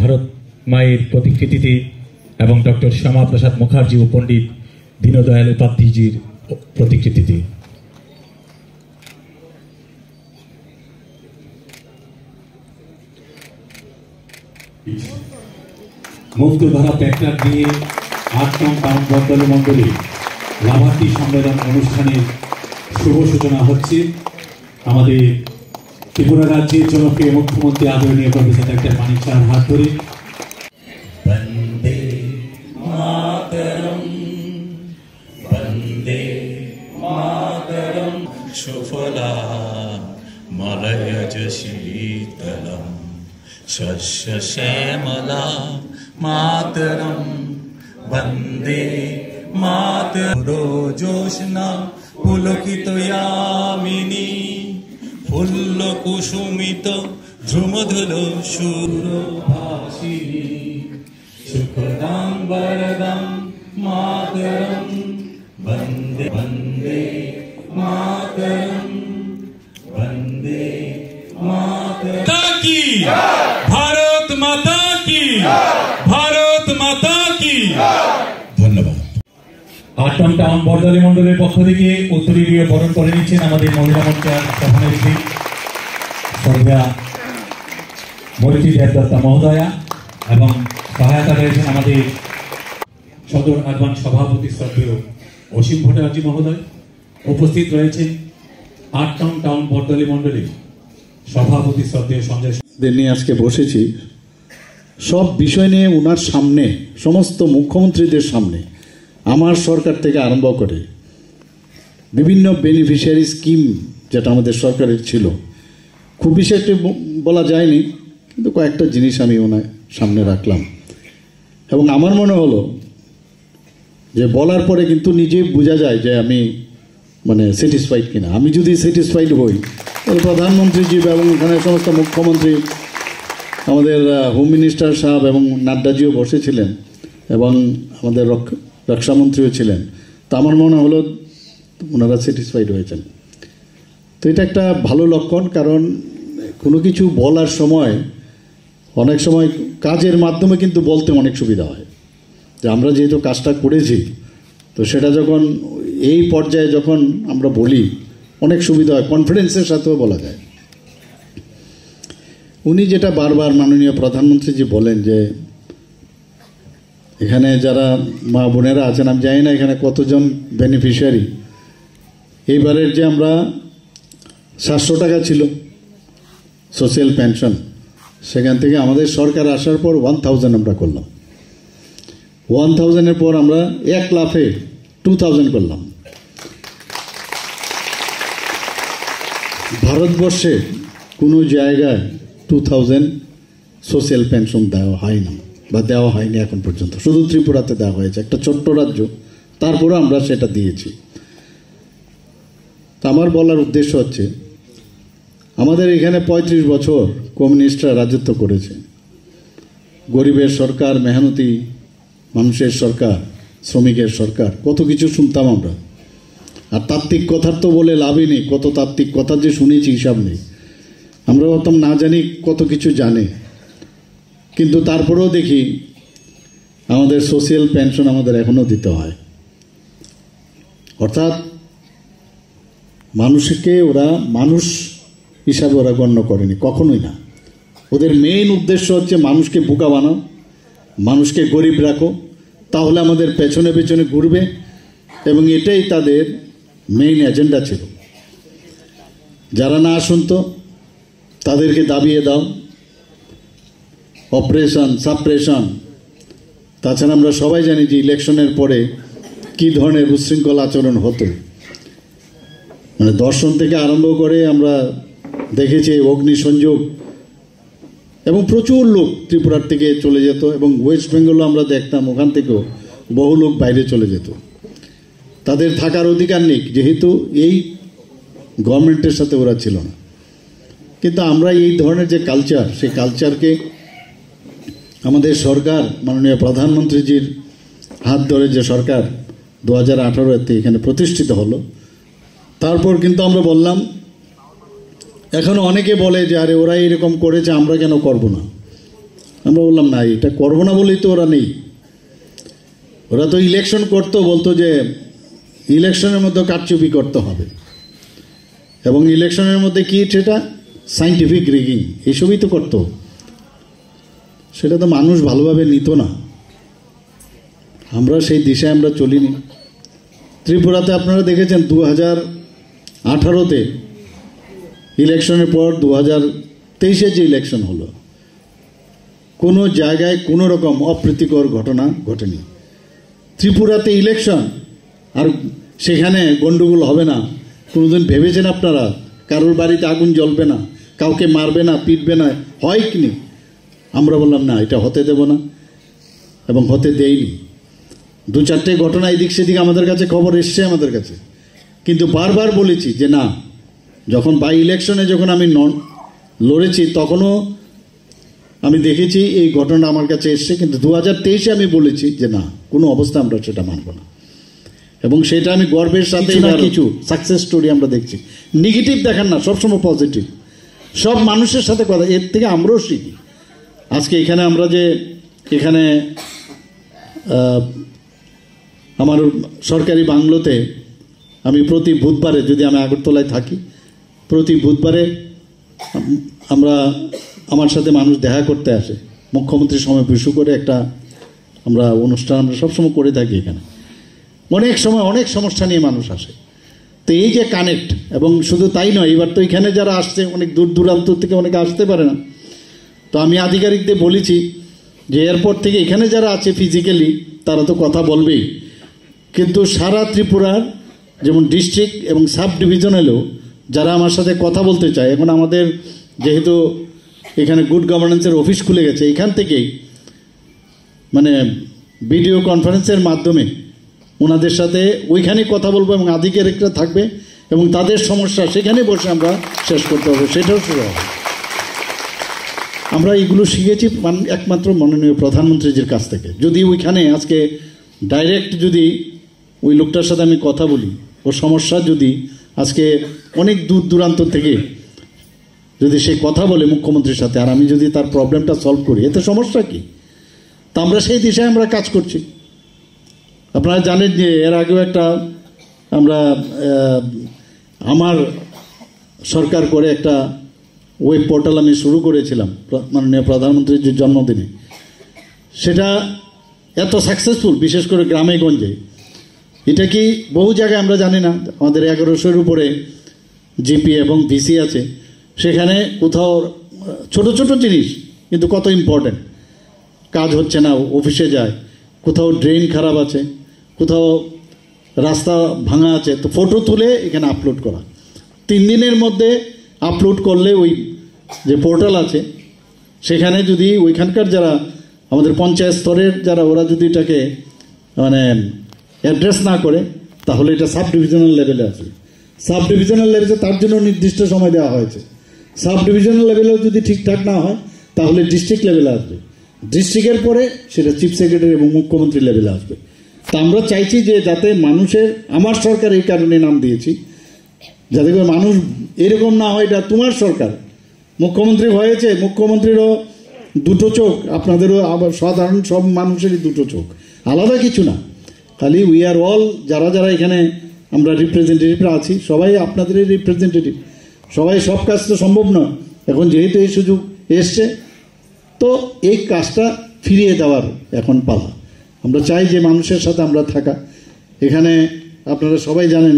ভারত মায়ের প্রতিকৃতিতে এবং ডক্টর শ্যামা প্রসাদ মুখার্জি ও পণ্ডিত দীনদয়াল উপাধ্যায়জির প্রতিকৃতিতে মুক্তধারা প্যাকটার দিয়ে ৮ নং টাউন বদলি মণ্ডলী লাভার্থী সম্মেলন অনুষ্ঠানের শুভ সূচনা হচ্ছে। আমাদের ত্রিপুরা রাজ্যের জনপ্রিয় মুখ্যমন্ত্রী আদরণীয় প্রফেসর ডক্টর মানিক সাহার হাত ধরে বন্দে মাতরম বন্দে মাতরম সুফলা মলয়জ শীতলম শস্য শ্যামলা মাতরম বন্দে মাতরো জোষ্ণা পুলকিত यामिनी ফুল্ল কুসুমিত ধ্রুমধুল সুরভাসিনী সুখদাং বরদং মাতরম বন্দে বন্দে মাতরম বন্দে মাতরম কি ভারত মাতা কি ভারত মাতা কি। ধন্যবাদ। ৮ নং টাউন বদলি মণ্ডলের পক্ষ থেকে উত্তরীয় বরণ করে নিচ্ছেন আমাদের মহিলা মোর্চার সভানেত্রী শ্রদ্ধা মরিচি দেবদত্তা মহোদয়া এবং সহায়তা রয়েছেন আমাদের সদর আরবান সভাপতি শ্রদ্ধেয় অসীম ভট্টাচার্য মহোদয়। উপস্থিত রয়েছেন ৮ নং টাউন বদলি মণ্ডলীর সভাপতি শ্রদ্ধেয় সঞ্জয় নিয়ে আজকে বসেছি। সব বিষয় নিয়ে ওনার সামনে সমস্ত মুখ্যমন্ত্রীদের সামনে আমার সরকার থেকে আরম্ভ করে বিভিন্ন বেনিফিশিয়ারি স্কিম যেটা আমাদের সরকারের ছিল, খুব বেশি একটু বলা যায়নি, কিন্তু কয়েকটা জিনিস আমি ওনার সামনে রাখলাম এবং আমার মনে হলো যে বলার পরে কিন্তু নিজেই বোঝা যায় যে আমি স্যাটিসফাইড কিনা। আমি যদি স্যাটিসফাইড হই তাহলে প্রধানমন্ত্রীজি এবং এখানে সমস্ত মুখ্যমন্ত্রী, আমাদের হোম মিনিস্টার সাহেব এবং নাড্ডাজিও বসেছিলেন এবং আমাদের রক্ষামন্ত্রীও ছিলেন, তো আমার মনে হলো ওনারা স্যাটিসফাইড হয়েছেন। তো এটা একটা ভালো লক্ষণ, কারণ কোনো কিছু বলার সময় অনেক সময় কাজের মাধ্যমে কিন্তু বলতে অনেক সুবিধা হয়, যে আমরা যেহেতু কাজটা করেছি তো সেটা যখন এই পর্যায়ে যখন আমরা বলি অনেক সুবিধা হয়, কনফিডেন্সের সাথেও বলা যায়। উনি যেটা বারবার মাননীয় প্রধানমন্ত্রীজি বলেন যে এখানে যারা মা বোনেরা আছেন, আমি জানি না এখানে কতজন বেনিফিশিয়ারি, এইবারের যে আমরা 700 টাকা ছিল সোশ্যাল পেনশন, সেখান থেকে আমাদের সরকার আসার পর 1000 আমরা করলাম। 1000-এর পর আমরা 1 লাফে 2000 করলাম। ভারতবর্ষে কোনো জায়গায় 2000 সোশ্যাল পেনশন দেওয়া হয় না বা দেওয়া হয়নি এখন পর্যন্ত, শুধু ত্রিপুরাতে দেওয়া হয়েছে, একটা ছোট্ট রাজ্য, তারপরে আমরা সেটা দিয়েছি। তা আমার বলার উদ্দেশ্য হচ্ছে আমাদের এখানে 35 বছর কমিউনিস্টরা রাজত্ব করেছে, গরিবের সরকার, মেহনতি মানুষের সরকার, শ্রমিকের সরকার, কত কিছু শুনতাম আমরা। আর তাত্ত্বিক কথার তো বলে লাভই নেই, কত তাত্ত্বিক কথা যে শুনেছি হিসাব নেই। আমরা ভাবতাম না জানি কত কিছু জানে, কিন্তু তারপরেও দেখি আমাদের সোশ্যাল পেনশন আমাদের এখনও দিতে হয়। অর্থাৎ মানুষকে ওরা মানুষ হিসাবে ওরা গণ্য করেনি, কখনোই না। ওদের মেইন উদ্দেশ্য হচ্ছে মানুষকে বোকা বানাও, মানুষকে গরিব রাখো, তাহলে আমাদের পেছনে পেছনে ঘুরবে, এবং এটাই তাদের মেইন এজেন্ডা ছিল। যারা না শুনতো তাদেরকে দাবিয়ে দাও, অপারেশন সাপ্রেশন। তাছাড়া আমরা সবাই জানি যে ইলেকশনের পরে কী ধরনের উচ্ছৃঙ্খল আচরণ হতো, দর্শন থেকে আরম্ভ করে আমরা দেখেছি অগ্নিসংযোগ, এবং প্রচুর লোক ত্রিপুরার থেকে চলে যেত, এবং ওয়েস্ট বেঙ্গলও আমরা দেখতাম ওখান থেকেও বহু লোক বাইরে চলে যেত। তাদের থাকার অধিকার নেই, যেহেতু এই গভর্নমেন্টের সাথে ওরা ছিল না। কিন্তু আমরা এই ধরনের যে কালচার, সেই কালচারকে আমাদের সরকার মাননীয় প্রধানমন্ত্রীজির হাত ধরে যে সরকার 2018-তে এখানে প্রতিষ্ঠিত হলো, তারপর কিন্তু আমরা বললাম, এখনও অনেকে বলে যে আরে ওরা এরকম করেছে আমরা কেন করব না। আমরা বললাম না, এটা করবো না বলেই তো ওরা নেই। ওরা তো ইলেকশন করতো, বলতো যে ইলেকশনের মধ্যে কারচুপি করতে হবে, এবং ইলেকশনের মধ্যে কি সেটা সাইন্টিফিক রিগিং এইসবই তো করতো। সেটা তো মানুষ ভালোভাবে নিত না। আমরা সেই দিশায় আমরা চলিনি। ত্রিপুরাতে আপনারা দেখেছেন 2018-তে ইলেকশনের পর 2023-এ যে ইলেকশন হলো, কোনো জায়গায় কোনো রকম অপ্রীতিকর ঘটনা ঘটেনি। ত্রিপুরাতে ইলেকশন আর সেখানে গন্ডগোল হবে না, কোনোদিন ভেবেছেন আপনারা? কারোর বাড়িতে আগুন জ্বলবে না, কাউকে মারবে না, পিটবে না, হয় কি না? আমরা বললাম না, এটা হতে দেব না, এবং হতে দেইনি। 2-4টে ঘটনা এদিক সেদিক আমাদের কাছে খবর এসছে আমাদের কাছে, কিন্তু বারবার বলেছি যে না, যখন বাই ইলেকশনে যখন আমি লড়েছি তখনও আমি দেখেছি এই ঘটনা আমার কাছে এসছে, কিন্তু 2023-এ আমি বলেছি যে না, কোনো অবস্থা আমরা সেটা মানব না। এবং সেটা আমি গর্বের সাথে কিছু সাকসেস স্টোরি আমরা দেখছি। নেগেটিভ দেখান না, সবসময় পজিটিভ। সব মানুষের সাথে কথা, এর থেকে আমরাও শিখি। আজকে এখানে আমরা যে এখানে আমার সরকারি বাংলোতে আমি প্রতি বুধবারে, যদি আমি আগরতলায় থাকি, প্রতি বুধবারে আমার সাথে মানুষ দেখা করতে আসে। মুখ্যমন্ত্রীর সময় বিশু করে একটা আমরা অনুষ্ঠান আমরা সবসময় করে থাকি এখানে। অনেক সময় অনেক সমস্যা নিয়ে মানুষ আসে। তো এই যে কানেক্ট, এবং শুধু তাই নয়, এবার তো এখানে যারা আসছে অনেক দূর দূরান্ত থেকে অনেকে আসতে পারে না। তো আমি আধিকারিকদের বলেছি যে এয়ারপোর্ট থেকে এখানে যারা আছে ফিজিক্যালি তারা তো কথা বলবেই, কিন্তু সারা ত্রিপুরার যেমন ডিস্ট্রিক্ট এবং সাব ডিভিশনেলেও যারা আমার সাথে কথা বলতে চায়, এখন আমাদের যেহেতু এখানে গুড গভর্নেন্সের অফিস খুলে গেছে, এখান থেকেই মানে ভিডিও কনফারেন্সের মাধ্যমে ওনাদের সাথে ওইখানে কথা বলবো, এবং আধিকারিকরা থাকবে এবং তাদের সমস্যা সেখানে বসে আমরা শেষ করতে হবে, সেটাও শুরু হবে। আমরা এগুলো শিখেছি একমাত্র মাননীয় প্রধানমন্ত্রীজির কাছ থেকে। যদি ওইখানে আজকে ডাইরেক্ট যদি ওই লোকটার সাথে আমি কথা বলি, ও সমস্যা যদি আজকে অনেক দূর দূরান্ত থেকে যদি সে কথা বলে মুখ্যমন্ত্রীর সাথে, আর আমি যদি তার প্রবলেমটা সলভ করি, এতে সমস্যা কি? তা আমরা সেই দিশায় আমরা কাজ করছি। আপনারা জানেন যে এর আগেও একটা আমরা আমার সরকার করে একটা ওয়েব পোর্টাল আমি শুরু করেছিলাম মাননীয় প্রধানমন্ত্রীর জন্মদিনে। সেটা এত সাকসেসফুল, বিশেষ করে গ্রামে গঞ্জে। এটা কি বহু জায়গায় আমরা জানি না। আমাদের 1100-এর উপরে জিপি এবং ভিসি আছে, সেখানে কোথাও ছোট ছোট জিনিস কিন্তু কত ইম্পর্টেন্ট, কাজ হচ্ছে না, অফিসে যায়, কোথাও ড্রেন খারাপ আছে, কোথাও রাস্তা ভাঙা আছে, তো ফটো তুলে এখানে আপলোড করা। 3 দিনের মধ্যে আপলোড করলে ওই যে পোর্টাল আছে সেখানে যদি ওইখানকার যারা আমাদের পঞ্চায়েত স্তরের যারা ওরা যদি এটাকে মানে অ্যাড্রেস না করে, তাহলে এটা সাব ডিভিশনাল লেভেলে আসবে। সাব ডিভিশনাল লেভেলে তার জন্য নির্দিষ্ট সময় দেওয়া হয়েছে। সাব ডিভিশনাল লেভেলেও যদি ঠিকঠাক না হয় তাহলে ডিস্ট্রিক্ট লেভেলে আসবে, ডিস্ট্রিক্টের পরে সেটা চিফ সেক্রেটারি এবং মুখ্যমন্ত্রী লেভেলে আসবে। তা আমরা চাইছি যে যাতে মানুষের, আমার সরকার এই কারণে নাম দিয়েছি, যাতে করে মানুষ এরকম না হয় এটা তোমার সরকার। মুখ্যমন্ত্রী হয়েছে, মুখ্যমন্ত্রীরও 2টো চোখ, আপনাদেরও আবার সাধারণ সব মানুষেরই 2টো চোখ, আলাদা কিছু না। খালি উই আর অল, যারা যারা এখানে আমরা রিপ্রেজেন্টেটিভরা আছি সবাই আপনাদেরই রিপ্রেজেন্টেটিভ। সবাই সব কাজ তো সম্ভব না, এখন যেহেতু এই সুযোগ এসছে তো এই কাজটা ফিরিয়ে দেওয়ার এখন পালা। আমরা চাই যে মানুষের সাথে আমরা থাকা। এখানে আপনারা সবাই জানেন